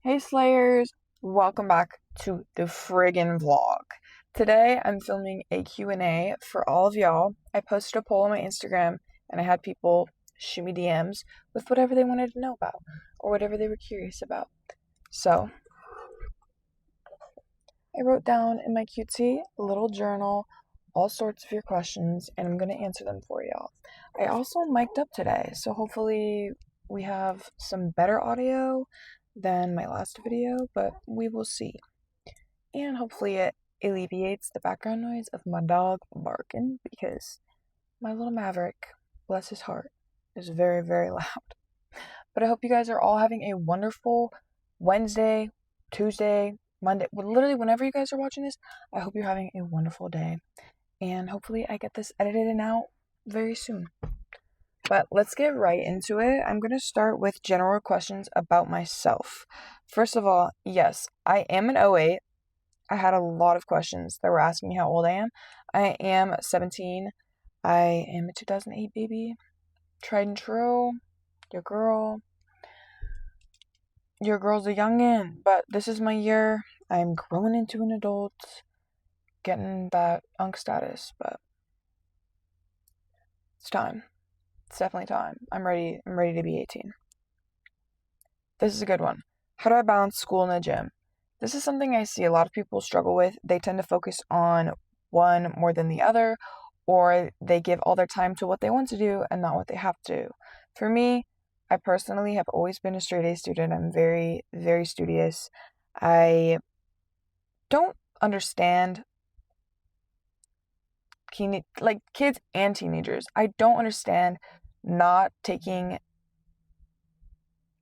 Hey Slayers, welcome back to the friggin' vlog. Today I'm filming a Q&A for all of y'all. I posted a poll on my Instagram and I had people shoot me DMs with whatever they wanted to know about or whatever they were curious about. So I wrote down in my cutesy little journal all sorts of your questions and I'm going to answer them for y'all. I also mic'd up today, so hopefully we have some better audio than my last video, but we will see. And hopefully it alleviates the background noise of my dog barking because my little Maverick, bless his heart, is very, very loud. But I hope you guys are all having a wonderful Wednesday, Tuesday, Monday, literally whenever you guys are watching this, I hope you're having a wonderful day. And hopefully I get this edited and out very soon. But let's get right into it. I'm going to start with general questions about myself. First of all, yes, I am an 08. I had a lot of questions that were asking me how old I am. I am 17. I am a 2008 baby. Tried and true. Your girl's a youngin', but this is my year. I'm growing into an adult, getting that unk status, but it's time. It's definitely time. I'm ready to be 18. This is a good one. How do I balance school and the gym? This is something I see a lot of people struggle with. They tend to focus on one more than the other, or they give all their time to what they want to do and not what they have to. For me, I personally have always been a straight A student. I'm very, very studious. I don't understand kids and teenagers. I don't understand not taking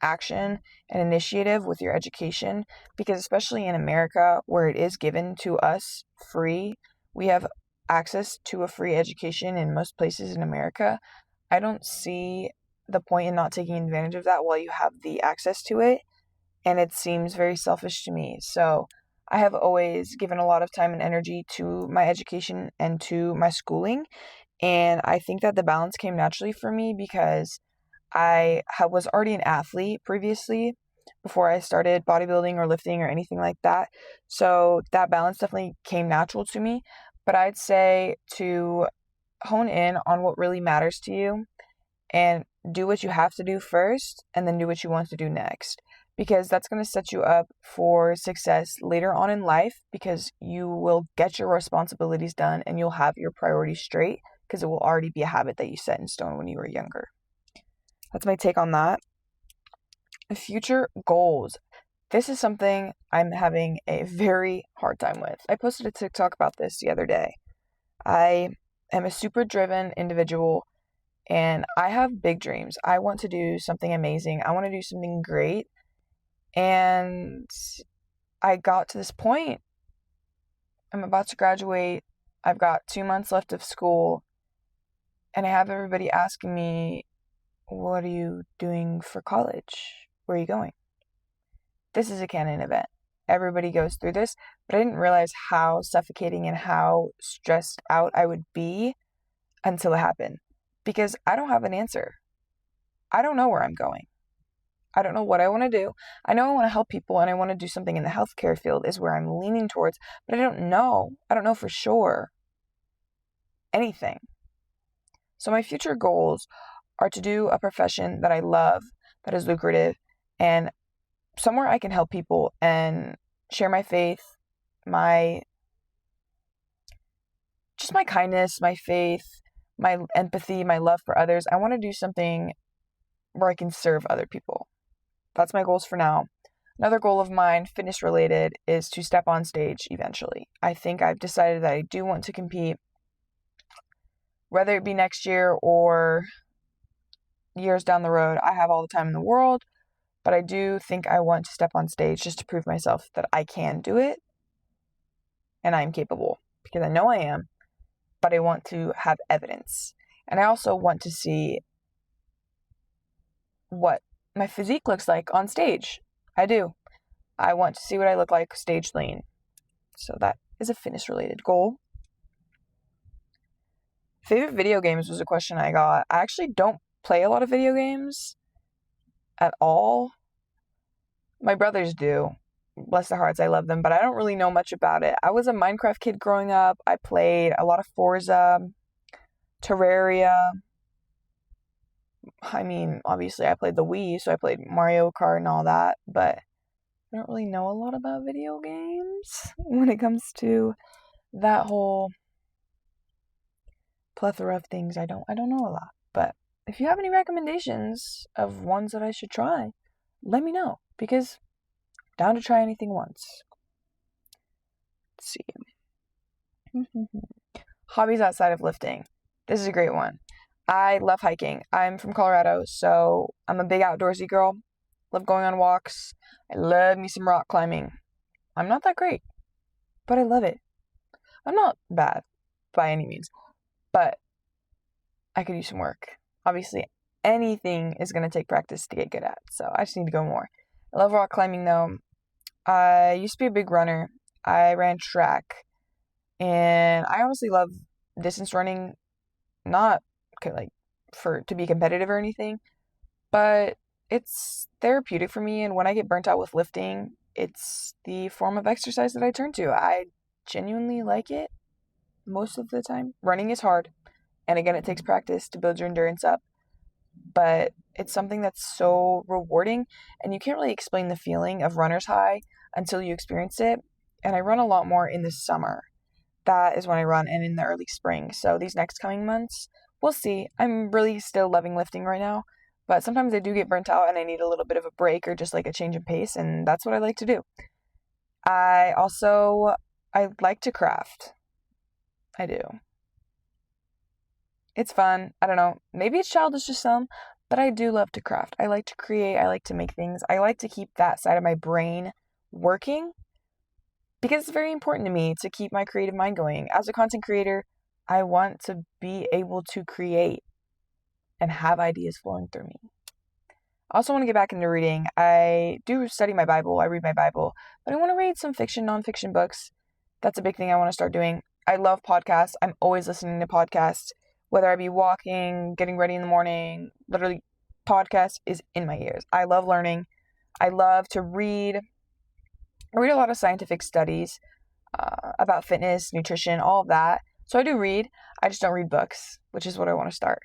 action and initiative with your education, because especially in America where it is given to us free, we have access to a free education in most places in America. I don't see the point in not taking advantage of that while you have the access to it, and it seems very selfish to me. So I have always given a lot of time and energy to my education and to my schooling, and I think that the balance came naturally for me because I was already an athlete previously before I started bodybuilding or lifting or anything like that. So that balance definitely came natural to me. But I'd say to hone in on what really matters to you and do what you have to do first and then do what you want to do next. Because that's going to set you up for success later on in life, because you will get your responsibilities done and you'll have your priorities straight because it will already be a habit that you set in stone when you were younger. That's my take on that. Future goals. This is something I'm having a very hard time with. I posted a TikTok about this the other day. I am a super driven individual and I have big dreams. I want to do something amazing. I want to do something great. And I got to this point. I'm about to graduate. I've got 2 months left of school. And I have everybody asking me, what are you doing for college? Where are you going? This is a canon event. Everybody goes through this, but I didn't realize how suffocating and how stressed out I would be until it happened, because I don't have an answer. I don't know where I'm going. I don't know what I want to do. I know I want to help people and I want to do something in the healthcare field is where I'm leaning towards, but I don't know. I don't know for sure anything. So my future goals are to do a profession that I love, that is lucrative, and somewhere I can help people and share my faith, my kindness, my faith, my empathy, my love for others. I want to do something where I can serve other people. That's my goals for now. Another goal of mine, fitness related, is to step on stage eventually. I think I've decided that I do want to compete, whether it be next year or years down the road. I have all the time in the world, but I do think I want to step on stage just to prove myself that I can do it and I'm capable, because I know I am, but I want to have evidence. And I also want to see what my physique looks like on stage. I do. I want to see what I look like stage lean. So that is a fitness related goal. Favorite video games was a question I got. I actually don't play a lot of video games at all. My brothers do. Bless their hearts, I love them, but I don't really know much about it. I was a Minecraft kid growing up. I played a lot of Forza, Terraria. I mean, obviously I played the Wii, so I played Mario Kart and all that, but I don't really know a lot about video games when it comes to that whole plethora of things. I don't know a lot. But if you have any recommendations of ones that I should try, let me know, because I'm down to try anything once. Let's see. Hobbies outside of lifting. This is a great one. I love hiking. I'm from Colorado, so I'm a big outdoorsy girl. Love going on walks. I love me some rock climbing. I'm not that great, but I love it. I'm not bad by any means, but I could use some work. Obviously, anything is going to take practice to get good at, so I just need to go more. I love rock climbing though. I used to be a big runner. I ran track, and I honestly love distance running, not like to be competitive or anything, but it's therapeutic for me, and when I get burnt out with lifting, it's the form of exercise that I turn to. I genuinely like it most of the time. Running is hard, and again, it takes practice to build your endurance up, but it's something that's so rewarding, and you can't really explain the feeling of runner's high until you experience it. And I run a lot more in the summer. That is when I run, and in the early spring. So these next coming months, we'll see. I'm really still loving lifting right now, but sometimes I do get burnt out and I need a little bit of a break or just like a change of pace, and that's what I like to do. I like to craft. I do. It's fun. I don't know. Maybe it's childish to some, but I do love to craft. I like to create. I like to make things. I like to keep that side of my brain working, because it's very important to me to keep my creative mind going. As a content creator, I want to be able to create and have ideas flowing through me. I also want to get back into reading. I do study my Bible. I read my Bible, but I want to read some fiction, nonfiction books. That's a big thing I want to start doing. I love podcasts. I'm always listening to podcasts, whether I be walking, getting ready in the morning. Literally, podcast is in my ears. I love learning. I love to read. I read a lot of scientific studies about fitness, nutrition, all of that. So I do read. I just don't read books, which is what I want to start.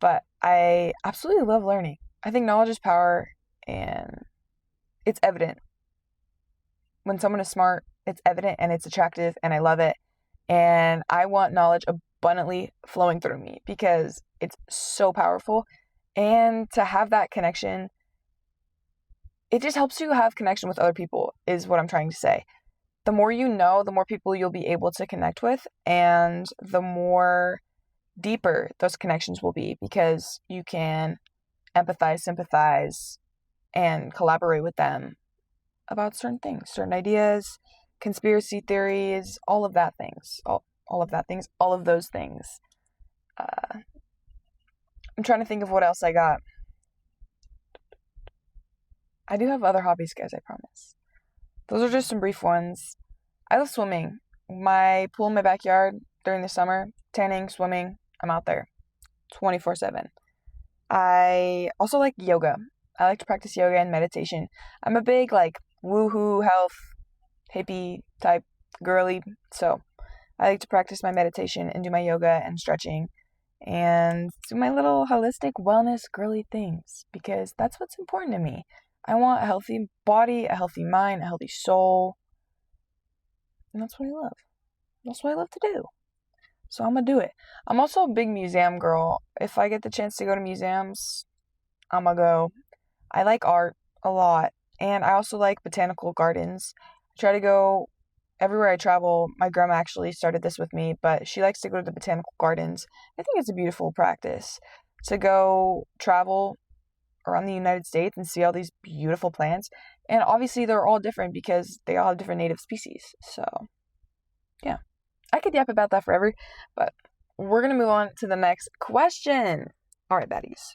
But I absolutely love learning. I think knowledge is power, and it's evident. When someone is smart, it's evident and it's attractive, and I love it. And I want knowledge abundantly flowing through me because it's so powerful. And to have that connection, it just helps you have connection with other people, is what I'm trying to say. The more you know, the more people you'll be able to connect with, and the more deeper those connections will be, because you can empathize, sympathize, and collaborate with them about certain things, certain ideas, conspiracy theories, all of that things, all of those things. I'm trying to think of what else I got. I do have other hobbies, guys, I promise. Those are just some brief ones. I love swimming. My pool in my backyard during the summer, tanning, swimming, I'm out there 24/7. I also like yoga. I like to practice yoga and meditation. I'm a big, woohoo, health, hippie type girly, so I like to practice my meditation and do my yoga and stretching and do my little holistic wellness girly things, because that's what's important to me. I want a healthy body, a healthy mind, a healthy soul, and that's what I love. That's what I love to do. So I'm gonna do it. I'm also a big museum girl. If I get the chance to go to museums, I'm gonna go. I like art a lot, and I also like botanical gardens. I try to go everywhere I travel. My grandma actually started this with me, but she likes to go to the botanical gardens. I think it's a beautiful practice to go travel around the United States and see all these beautiful plants. And obviously they're all different because they all have different native species. So, yeah. I could yap about that forever, but we're going to move on to the next question. All right, baddies.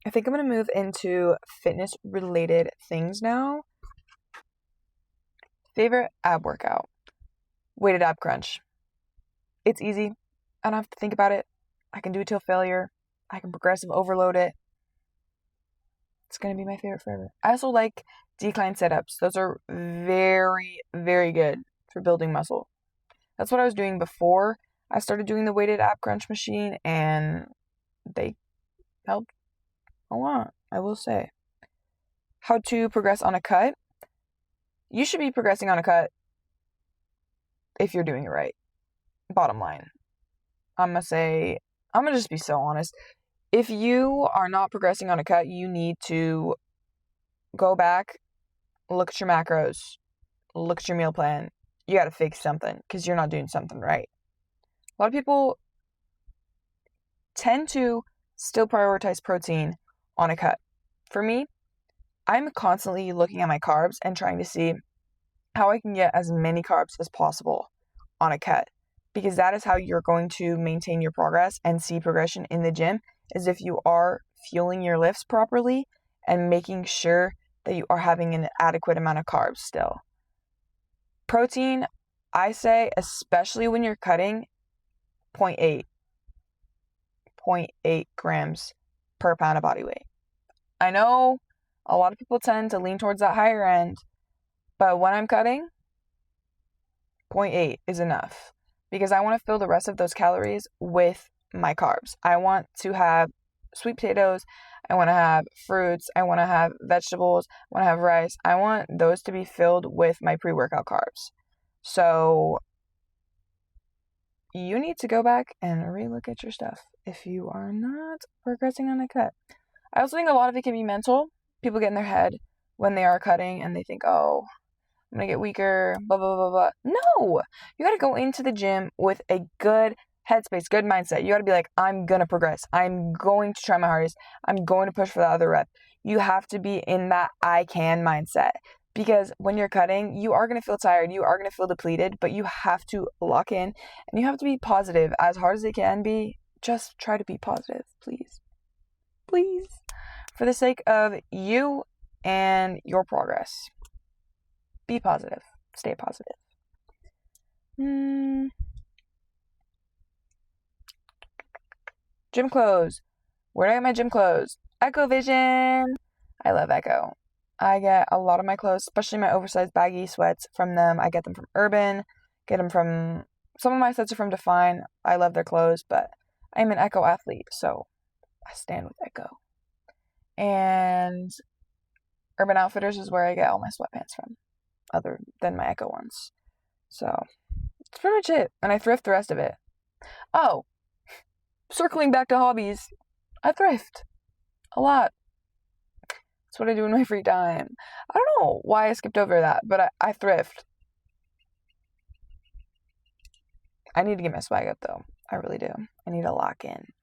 I think I'm going to move into fitness-related things now. Favorite ab workout? Weighted ab crunch. It's easy. I don't have to think about it. I can do it till failure. I can progressive overload it. It's going to be my favorite forever. I also like decline sit-ups. Those are very, very good for building muscle. That's what I was doing before I started doing the weighted ab crunch machine, and they helped a lot, I will say. How to progress on a cut. You should be progressing on a cut if you're doing it right. Bottom line. I'm going to just be so honest. If you are not progressing on a cut, you need to go back, look at your macros, look at your meal plan. You got to fix something because you're not doing something right. A lot of people tend to still prioritize protein on a cut. For me, I'm constantly looking at my carbs and trying to see how I can get as many carbs as possible on a cut, because that is how you're going to maintain your progress and see progression in the gym, is if you are fueling your lifts properly and making sure that you are having an adequate amount of carbs still. Protein, I say, especially when you're cutting, 0.8 grams per pound of body weight. I know a lot of people tend to lean towards that higher end, but when I'm cutting, 0.8 is enough, because I want to fill the rest of those calories with my carbs. I want to have sweet potatoes, I want to have fruits, I want to have vegetables, I want to have rice. I want those to be filled with my pre-workout carbs. So you need to go back and relook at your stuff if you are not progressing on a cut. I also think a lot of it can be mental. People get in their head when they are cutting and they think, oh, I'm going to get weaker, blah, blah, blah, blah. No! You got to go into the gym with a good headspace, good mindset. You got to be like, I'm going to progress. I'm going to try my hardest. I'm going to push for the other rep. You have to be in that I can mindset, because when you're cutting, you are going to feel tired. You are going to feel depleted, but you have to lock in and you have to be positive as hard as it can be. Just try to be positive, please. Please. For the sake of you and your progress. Be positive. Stay positive. Gym clothes. Where do I get my gym clothes? Echo Vision. I love Echo. I get a lot of my clothes, especially my oversized baggy sweats, from them. I get them from Urban. Get them from... Some of my sets are from Define. I love their clothes, but I'm an Echo athlete, so I stand with Echo. And Urban Outfitters is where I get all my sweatpants from, other than my Echo ones. So, that's pretty much it. And I thrift the rest of it. Oh, circling back to hobbies, I thrift a lot. That's what I do in my free time. I don't know why I skipped over that, but I thrift. I need to get my swag up, though. I really do. I need to lock in.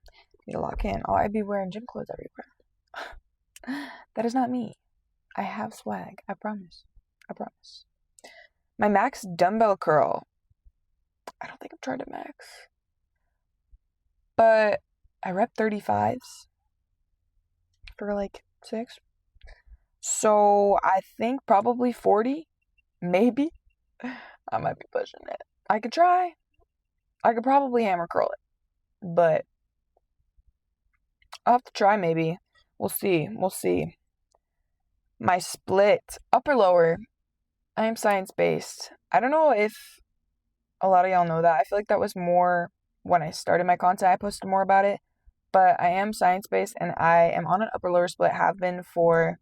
Oh, I'd be wearing gym clothes everywhere. That is not me. I have swag. I promise. My max dumbbell curl. I don't think I've tried it max. But I rep 35s for like 6. So I think probably 40. Maybe. I might be pushing it. I could try. I could probably hammer curl it. But I'll have to try maybe. We'll see. My split, upper lower, I am science-based. I don't know if a lot of y'all know that. I feel like that was more when I started my content. I posted more about it. But I am science-based, and I am on an upper lower split. Have been for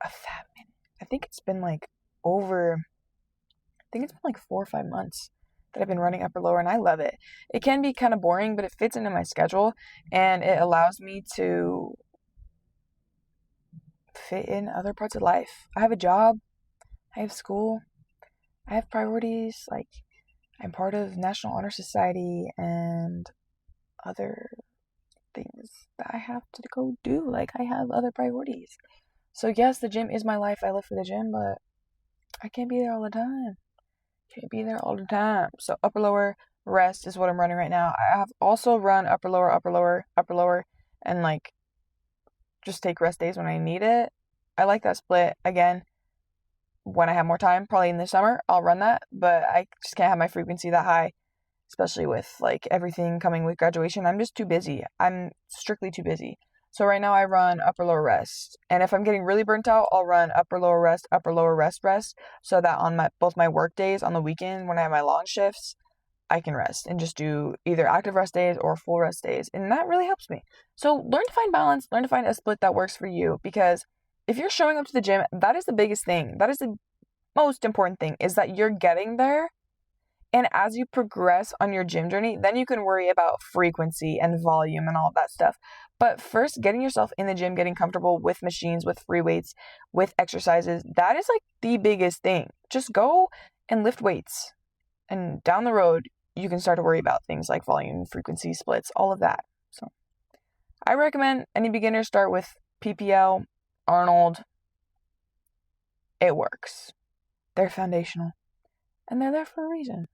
a fat minute. I think it's been like 4 or 5 months that I've been running upper lower, and I love it. It can be kind of boring, but it fits into my schedule, and it allows me to fit in other parts of life. I have a job, I have school, I have priorities, like I'm part of National Honor Society and other things that I have to go do. Like, I have other priorities. So yes, the gym is my life. I live for the gym, but I can't be there all the time. So upper lower rest is what I'm running right now. I have also run upper lower, and like just take rest days when I need it. I like that split. Again, when I have more time, probably in the summer, I'll run that, but I just can't have my frequency that high, especially with like everything coming with graduation. I'm just too busy. I'm strictly too busy. So right now I run upper lower rest. And if I'm getting really burnt out, I'll run upper lower rest, so that on both my work days on the weekend when I have my long shifts, I can rest and just do either active rest days or full rest days. And that really helps me. So learn to find balance, learn to find a split that works for you, because if you're showing up to the gym, that is the biggest thing. That is the most important thing, is that you're getting there. And as you progress on your gym journey, then you can worry about frequency and volume and all of that stuff. But first, getting yourself in the gym, getting comfortable with machines, with free weights, with exercises, that is like the biggest thing. Just go and lift weights. And down the road, you can start to worry about things like volume, frequency, splits, all of that. So I recommend any beginner start with PPL, Arnold. It works. They're foundational. And they're there for a reason.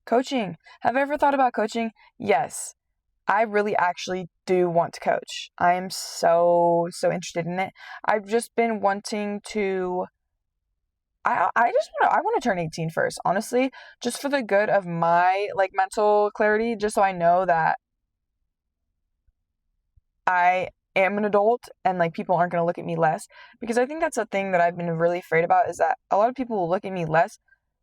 Coaching. Have I ever thought about coaching? Yes. I really actually do want to coach. I am so interested in it. I've just been wanting to I want to turn 18 first, honestly, just for the good of my like mental clarity, just so I know that I am an adult and like people aren't going to look at me less, because I think that's a thing that I've been really afraid about, is that a lot of people will look at me less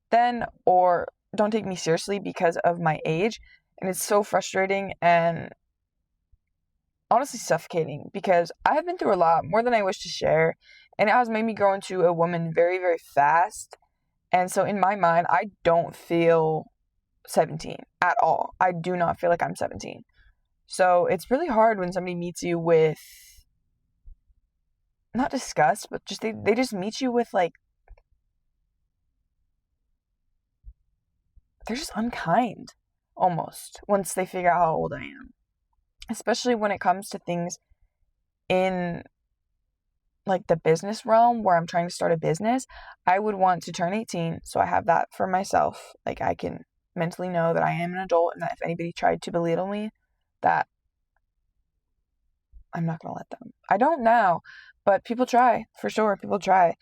than or don't take me seriously because of my age, and it's so frustrating and honestly suffocating, because I have been through a lot, more than I wish to share, and it has made me grow into a woman very, very fast. And so in my mind, I don't feel 17 at all. I do not feel like I'm 17. So it's really hard when somebody meets you with, not disgust, but just they just meet you with like, they're just unkind almost once they figure out how old I am. Especially when it comes to things in like the business realm where I'm trying to start a business. I would want to turn 18 so I have that for myself. Like I can mentally know that I am an adult, and that if anybody tried to belittle me, that I'm not going to let them. I don't now, but people try, for sure. People try.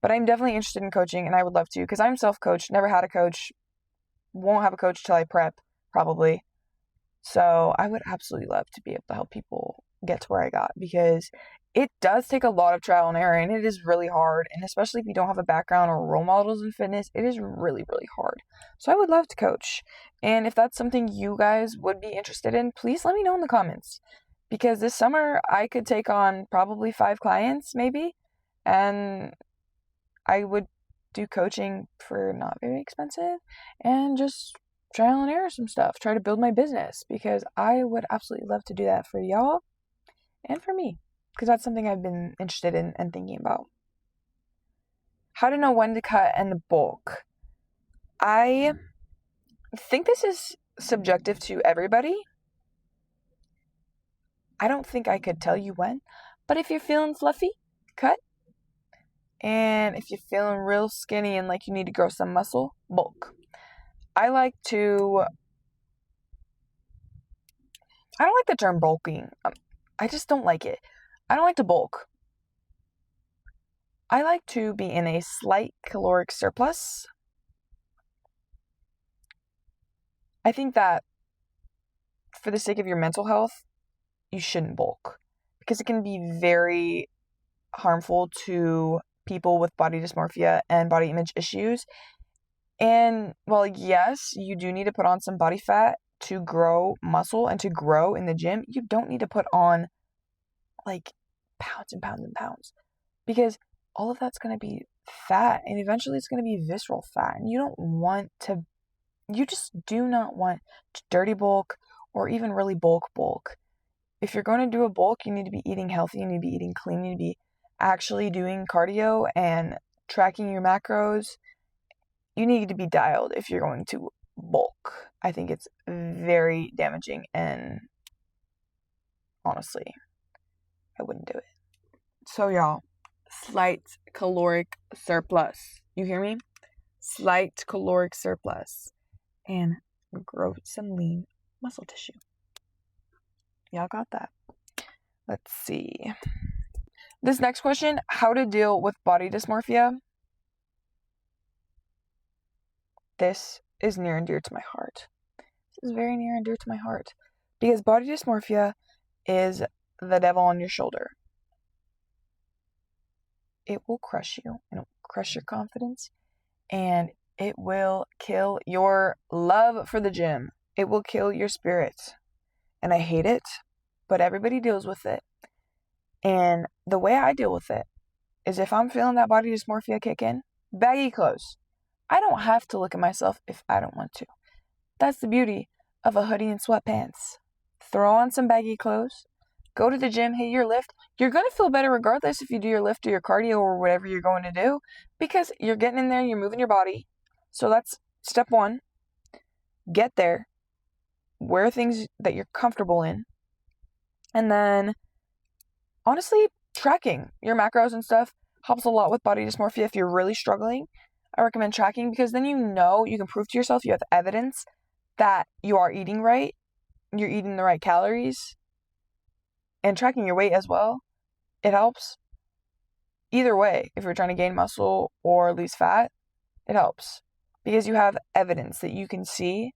But I'm definitely interested in coaching, and I would love to, because I'm self-coached, never had a coach, won't have a coach till I prep, probably. So I would absolutely love to be able to help people get to where I got, because it does take a lot of trial and error, and it is really hard. And especially if you don't have a background or role models in fitness, it is really, really hard. So I would love to coach. And if that's something you guys would be interested in, please let me know in the comments, because this summer I could take on probably 5 clients maybe, and I would do coaching for not very expensive and just trial and error some stuff, try to build my business, because I would absolutely love to do that for y'all and for me, because that's something I've been interested in and thinking about. How to know when to cut and bulk. I think this is subjective to everybody. I don't think I could tell you when, but if you're feeling fluffy, cut. And if you're feeling real skinny and like you need to grow some muscle, bulk. I don't like the term bulking. I just don't like it. I don't like to bulk. I like to be in a slight caloric surplus. I think that for the sake of your mental health, you shouldn't bulk, because it can be very harmful to people with body dysmorphia and body image issues. And while yes, you do need to put on some body fat to grow muscle and to grow in the gym, you don't need to put on like pounds and pounds and pounds, because all of that's going to be fat, and eventually it's going to be visceral fat, and you just do not want to dirty bulk or even really bulk. If you're going to do a bulk, you need to be eating healthy, you need to be eating clean, you need to be actually doing cardio and tracking your macros. You need to be dialed if you're going to bulk. I think it's very damaging, and honestly, I wouldn't do it. So y'all, slight caloric surplus. You hear me? Slight caloric surplus. And grow some lean muscle tissue. Y'all got that? Let's see. This next question, how to deal with body dysmorphia. This is near and dear to my heart. This is very near and dear to my heart, Because body dysmorphia is the devil on your shoulder. It will crush you, and it will crush your confidence, and it will kill your love for the gym. It will kill your spirit. And I hate it, but everybody deals with it. And the way I deal with it is if I'm feeling that body dysmorphia kick in, baggy clothes. I don't have to look at myself if I don't want to. That's the beauty of a hoodie and sweatpants. Throw on some baggy clothes, go to the gym, hit your lift. You're going to feel better regardless if you do your lift or your cardio or whatever you're going to do, because you're getting in there, you're moving your body. So that's step one. Get there. Wear things that you're comfortable in. And then, honestly, tracking your macros and stuff helps a lot with body dysmorphia. If you're really struggling, I recommend tracking, because then you can prove to yourself, you have evidence that you are eating right, you're eating the right calories, and tracking your weight as well. It helps. Either way, if you're trying to gain muscle or lose fat, it helps, because you have evidence that you can see,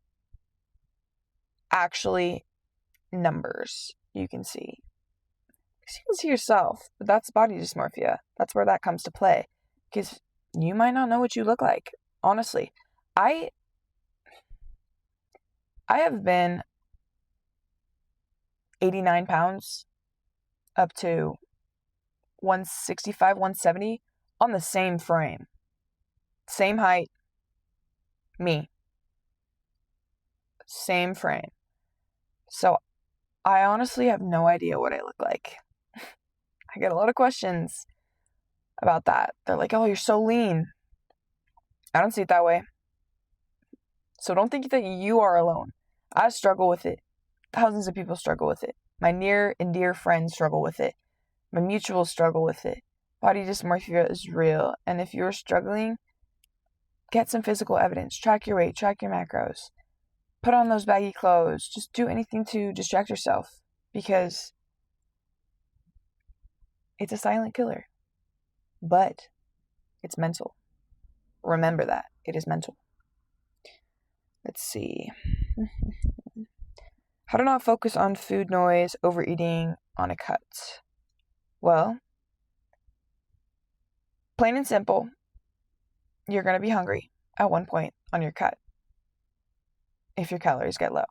actually numbers you can see. Because you can see yourself, but that's body dysmorphia. That's where that comes to play, because you might not know what you look like. Honestly, I have been 89 pounds up to 165, 170 on the same frame. Same height. Me. Same frame. So I honestly have no idea what I look like. I get a lot of questions about that. They're like, oh, you're so lean. I don't see it that way. So don't think that you are alone. I struggle with it. Thousands of people struggle with it. My near and dear friends struggle with it. My mutuals struggle with it. Body dysmorphia is real. And if you're struggling, get some physical evidence. Track your weight. Track your macros. Put on those baggy clothes. Just do anything to distract yourself, because it's a silent killer. But it's mental. Remember that. It is mental. Let's see. How to not focus on food noise, overeating on a cut. Well, plain and simple, you're going to be hungry at one point on your cut if your calories get low.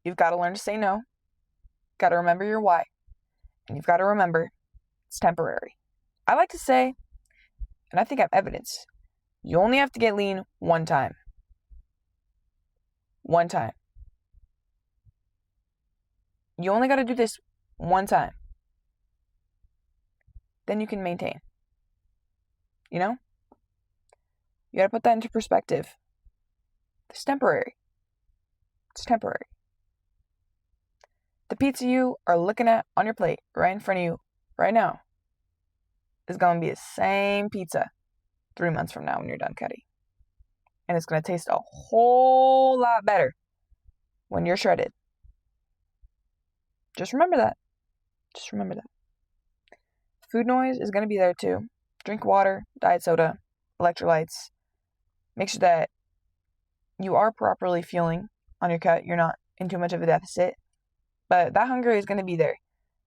You've got to learn to say no. Got to remember your why. And you've got to remember it's temporary. I like to say, and I think I have evidence, you only have to get lean one time. One time. You only got to do this one time. Then you can maintain. You know? You got to put that into perspective. It's temporary. It's temporary. The pizza you are looking at on your plate right in front of you right now is going to be the same pizza 3 months from now when you're done cutting. And it's going to taste a whole lot better when you're shredded. Just remember that. Just remember that. Food noise is going to be there too. Drink water, diet soda, electrolytes. Make sure that you are properly fueling on your cut. You're not in too much of a deficit. But that hunger is going to be there.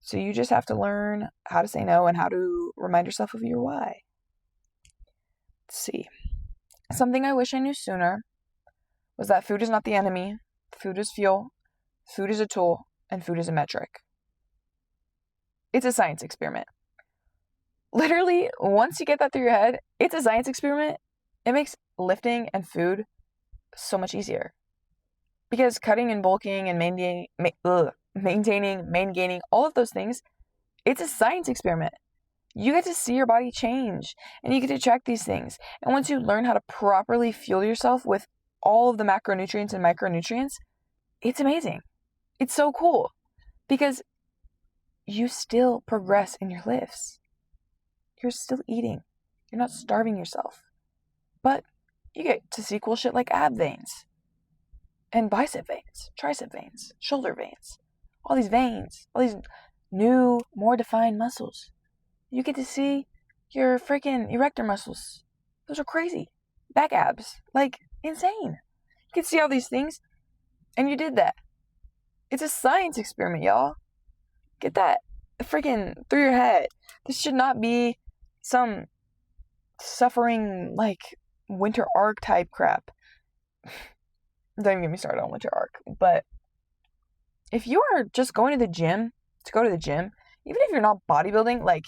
So you just have to learn how to say no and how to remind yourself of your why. Let's see. Something I wish I knew sooner was that food is not the enemy. Food is fuel. Food is a tool. And food is a metric. It's a science experiment. Literally, once you get that through your head, it's a science experiment. It makes lifting and food so much easier. Because cutting and bulking and maintaining, gaining, all of those things, it's a science experiment. You get to see your body change, and you get to track these things. And once you learn how to properly fuel yourself with all of the macronutrients and micronutrients, it's amazing. It's so cool, because you still progress in your lifts. You're still eating. You're not starving yourself. But you get to see cool shit like ab veins and bicep veins, tricep veins, shoulder veins, all these new, more defined muscles. You get to see your freaking erector muscles. Those are crazy. Back abs, like insane. You can see all these things. And you did that. It's a science experiment, y'all. Get that freaking through your head. This should not be some suffering, like, winter arc type crap. Don't even get me started on winter arc. But if you are just going to the gym, to go to the gym, even if you're not bodybuilding, like,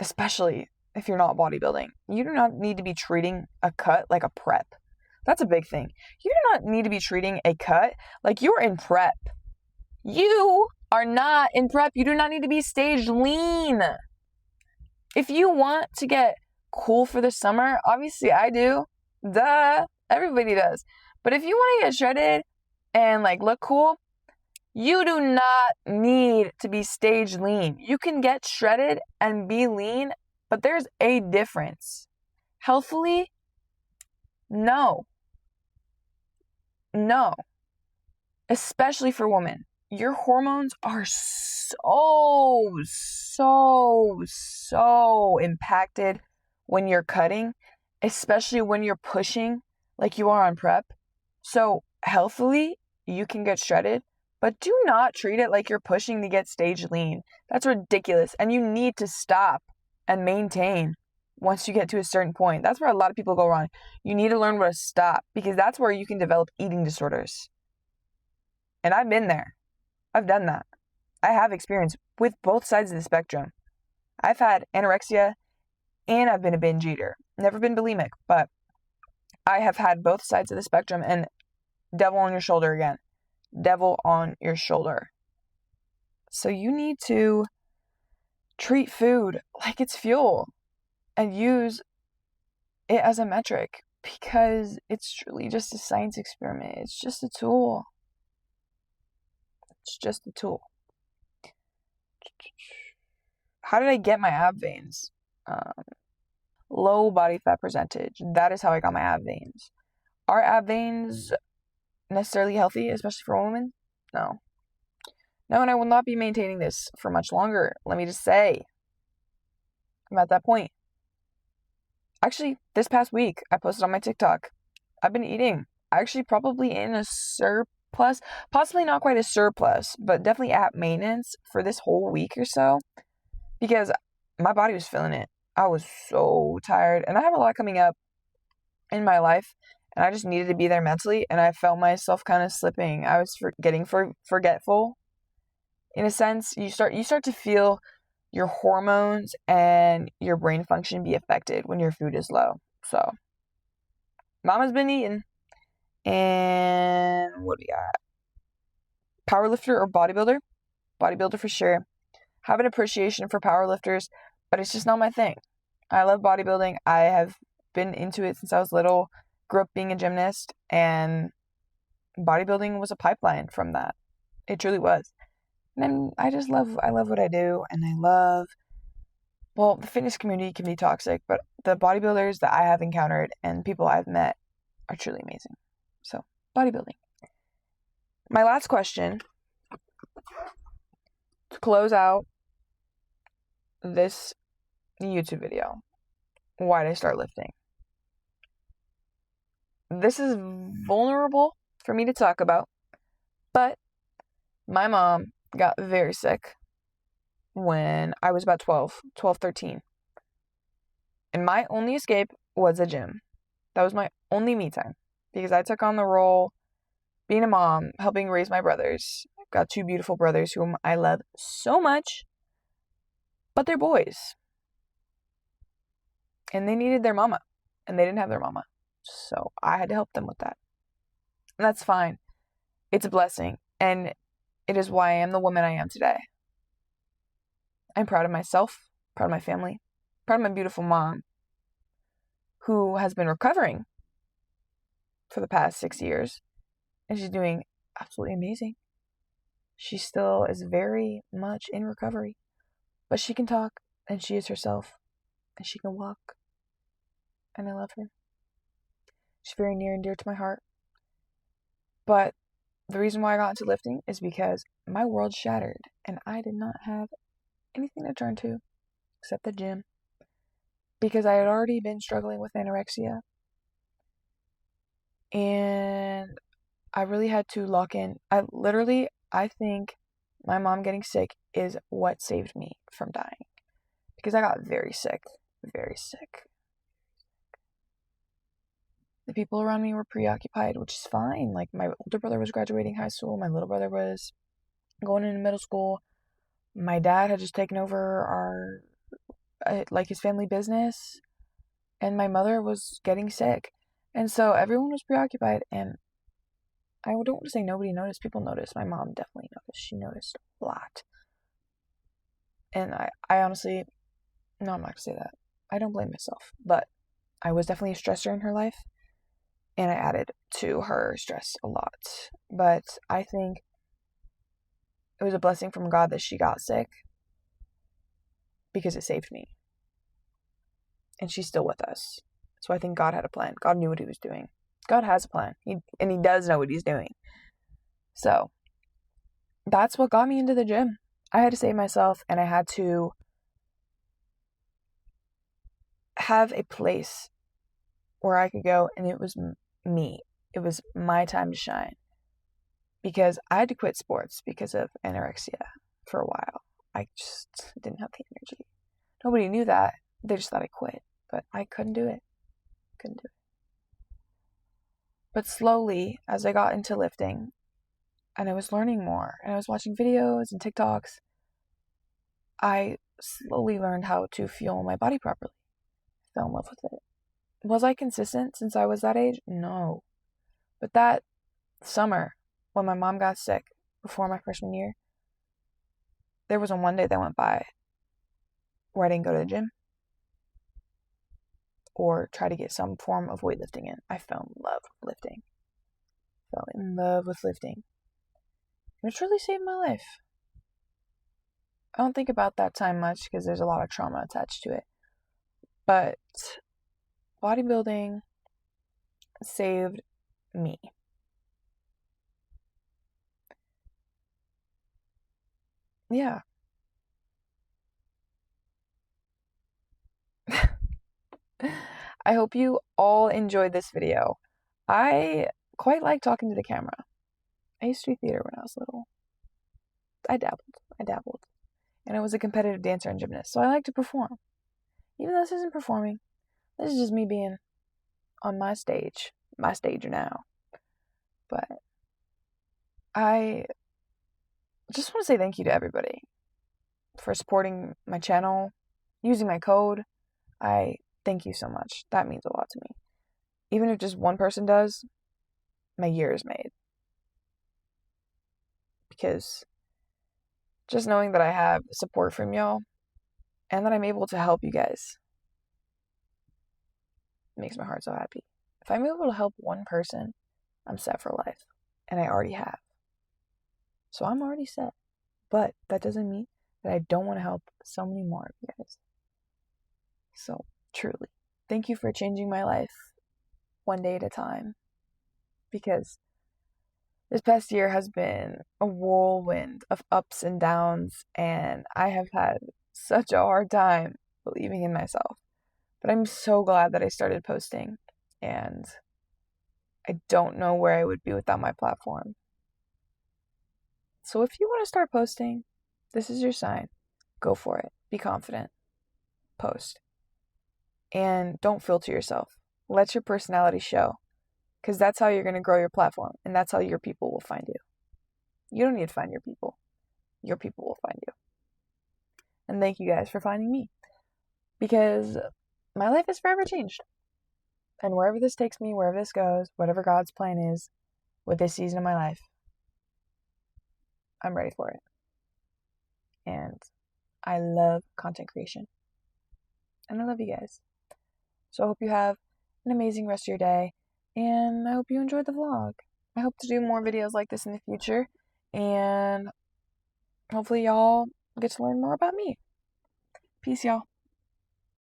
especially if you're not bodybuilding, you do not need to be treating a cut like a prep. That's a big thing. You do not need to be treating a cut like you're in prep. You are not in prep. You do not need to be stage lean. If you want to get cool for the summer, obviously I do. Duh. Everybody does. But if you want to get shredded and, like, look cool, you do not need to be stage lean. You can get shredded and be lean, but there's a difference. Healthily? No. No. Especially for women. Your hormones are so impacted when you're cutting, especially when you're pushing like you are on prep. So healthily, you can get shredded, but do not treat it like you're pushing to get stage lean. That's ridiculous. And you need to stop and maintain once you get to a certain point. That's where a lot of people go wrong. You need to learn where to stop, because that's where you can develop eating disorders. And I've been there. I've done that. I have experience with both sides of the spectrum. I've had anorexia and I've been a binge eater. Never been bulimic, but I have had both sides of the spectrum, and devil on your shoulder again. Devil on your shoulder. So you need to treat food like it's fuel and use it as a metric, because it's truly just a science experiment. It's just a tool. It's just a tool. How did I get my ab veins? Low body fat percentage. That is how I got my ab veins. Are ab veins necessarily healthy, especially for women? No. No, and I will not be maintaining this for much longer. Let me just say, I'm at that point. Actually, this past week, I posted on my TikTok, I've been eating. Actually, probably in a surplus, possibly not quite a surplus, but definitely at maintenance for this whole week or so, because my body was feeling it. I was so tired, and I have a lot coming up in my life, and I just needed to be there mentally, and I felt myself kind of slipping. I was getting forgetful. In a sense, you start to feel your hormones and your brain function be affected when your food is low. So, mama's been eating. And what do we got? Powerlifter or bodybuilder? Bodybuilder for sure. Have an appreciation for powerlifters, but it's just not my thing. I love bodybuilding. I have been into it since I was little. Grew up being a gymnast, and bodybuilding was a pipeline from that. It truly was. And I love what I do, and well, the fitness community can be toxic, but the bodybuilders that I have encountered and people I've met are truly amazing. So, bodybuilding. My last question to close out this YouTube video. Why did I start lifting? This is vulnerable for me to talk about, but my mom got very sick when I was about 12, 13. And my only escape was a gym. That was my only me time, because I took on the role being a mom, helping raise my brothers. I've got 2 beautiful brothers whom I love so much, but they're boys. And they needed their mama, and they didn't have their mama. So I had to help them with that. And that's fine. It's a blessing. And it is why I am the woman I am today. I'm proud of myself, proud of my family, proud of my beautiful mom, who has been recovering for the past 6 years. And she's doing absolutely amazing. She still is very much in recovery. But she can talk, and she is herself, and she can walk. And I love her. She's very near and dear to my heart. But the reason why I got into lifting is because my world shattered, and I did not have anything to turn to except the gym, because I had already been struggling with anorexia. And I really had to lock in. I think my mom getting sick is what saved me from dying. Because I got very sick. Very sick. The people around me were preoccupied, which is fine. Like, my older brother was graduating high school. My little brother was going into middle school. My dad had just taken over his family business. And my mother was getting sick. And so everyone was preoccupied. And I don't want to say nobody noticed. People noticed. My mom definitely noticed. She noticed a lot. And I honestly, no, I'm not going to say that. I don't blame myself. But I was definitely a stressor in her life. And I added to her stress a lot. But I think it was a blessing from God that she got sick because it saved me. And she's still with us. So I think God had a plan. God knew what he was doing. God has a plan. He does know what he's doing. So that's what got me into the gym. I had to save myself, and I had to have a place where I could go, and it was me. It was my time to shine. Because I had to quit sports because of anorexia for a while. I just didn't have the energy. Nobody knew that. They just thought I quit. But I couldn't do it. But slowly, as I got into lifting, and I was learning more, and I was watching videos and TikToks, I slowly learned how to fuel my body properly. I fell in love with it. Was I consistent since I was that age? No. But that summer, when my mom got sick, before my freshman year, there wasn't one day that went by where I didn't go to the gym or try to get some form of weightlifting in. I fell in love with lifting. And it's really saved my life. I don't think about that time much because there's a lot of trauma attached to it. But bodybuilding saved me. Yeah. I hope you all enjoyed this video. I quite like talking to the camera. I used to do theater when I was little. I dabbled. And I was a competitive dancer and gymnast, so I like to perform. Even though this isn't performing, this is just me being on my stage now. But I just want to say thank you to everybody for supporting my channel, using my code. I thank you so much. That means a lot to me. Even if just one person does, my year is made. Because just knowing that I have support from y'all and that I'm able to help you guys makes my heart so happy. If I'm able to help one person, I'm set for life. And I already have. So I'm already set. But that doesn't mean that I don't want to help so many more of you guys. So, truly, thank you for changing my life one day at a time. Because this past year has been a whirlwind of ups and downs, and I have had such a hard time believing in myself. But I'm so glad that I started posting, and I don't know where I would be without my platform. So if you want to start posting, this is your sign. Go for it. Be confident. Post. And don't filter yourself. Let your personality show. Because that's how you're going to grow your platform. And that's how your people will find you. You don't need to find your people. Your people will find you. And thank you guys for finding me. Because my life is forever changed. And wherever this takes me, wherever this goes, whatever God's plan is with this season of my life, I'm ready for it. And I love content creation. And I love you guys. So I hope you have an amazing rest of your day. And I hope you enjoyed the vlog. I hope to do more videos like this in the future. And hopefully y'all get to learn more about me. Peace, y'all.